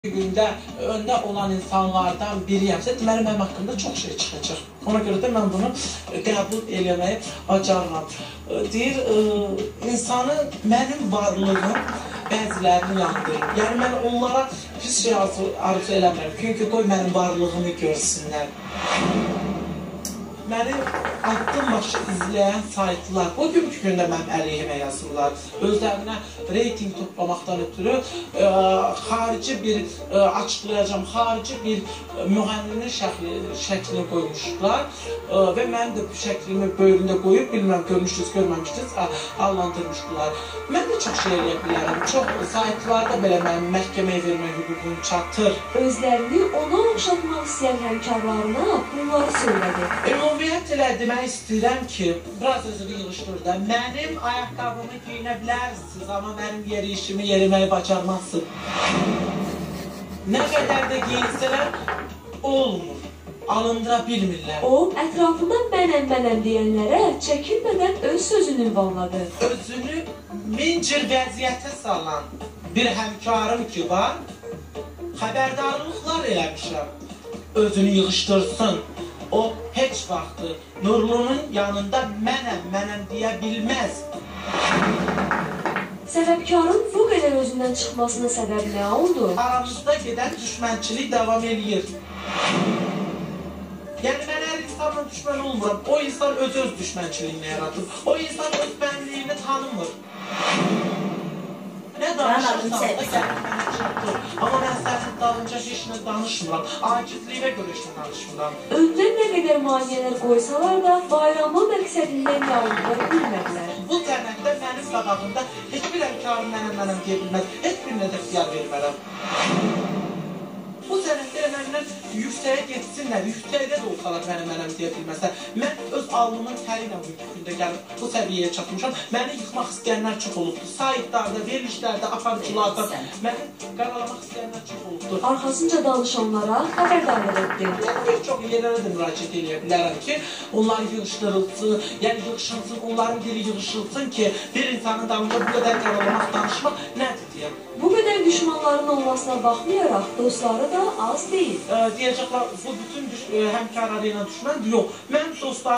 Gündə öndə olan insanlardan biriyəmsə, deməli mənim haqqımda çox şey çıxacaq. Ona görə də mən bunu qəbul eləməyi bacarıram. Deyir, insanı mənim varlığım bəzilərini yandırır. Yəni mən onlara pis şey arzu eləmirəm. Çünki qoy mənim varlığımı görsünlər. Məni addım başı izləyən saytlar o günkü gündə mənim əleyhimə yazırlar. Özlərinə reyting toplamaqdan ötürü xarici bir açıqlayacağım, xarici bir müğənninin şəklini qoymuşlar və mən də bu şəklimi böyründə qoyub, bilməm, görmüşdünüz, görməmişdiniz, allandırmışdılar. Mən də çox şey eləyə bilərəm. Çox saytlarda belə mənim məhkəməyə vermək hüququm çatır. Özlərini ona oxşatmaq istəyən həmkarlarına bunları söylədi. Ümumiyyət elə demək istəyirəm ki, biraz özünü yığışdır da, mənim ayaqqabımı giyinə bilərsiniz, amma mənim yerişimi yeriməyi bacarmazsınız. Nə qədər də giyinsələr, olmur, alındıra bilmirlər. O, ətrafından mənəm deyənlərə çəkinmədən öz sözünü ünvanladı. Özünü min cür vəziyyətə salan bir həmkarım ki var, xəbərdarlıqlar eləmişəm, özünü yığışdırsın. O, heç vaxtı Nurlunun yanında mənəm deyə bilməz. Səbəbkarın bu qədər özündən çıxmasının səbəbi nə oldu? Aramızda gedən düşmənçilik davam edir. Yəni mən hər insanla düşmən olmuram. O insan öz düşmənçiliyini yaratır. O insan öz bənliyini tanımır. Nə danışırsan da gəlib mənə çatdır. Amma mən sənin dalınca heç nə danışmıram. Acizliyinə görə heç nə danışmıram. Önünə nə qədər maneələr qoysalar da bayramın məqsədindən nə olduğunu bilmədilər. Bu sənətdə mənim qabağımda heç bir həmkarım mənəm deyə bilməz. Heç birinə də ixtiyar vermərəm. Bu sənətdə məndən yüksəyə getsinlər, yüksəkdə də olsalar mənəm deyə bilməzlər. Mən öz alnımın təri ilə bu gündə gəlib bu səviyyəyə çatmışam. Məni yıxmaq istəyənlər çox olubdur. Saytlarda, verilişlərdə, aparıcılarda məni qaralamaq istəyənlər çox olubdur. Arxasınca danışanlara xəbərdarlıq etdi. Mən bir çox yerlərə də müraciət edə bilərəm ki, onları yığışdırılsın, yəni yığışılsın, onların dili yığışılsın ki, bir insanın dalında bu qədər qaralamaq, danışmaq nədir deyə. Bu qədər düşmanların olmasına baxmayaraq, dostları da az deyil. Deyəcəklər, bu bütün həmkarları ilə düşməndir. Yox, mənim dostlarım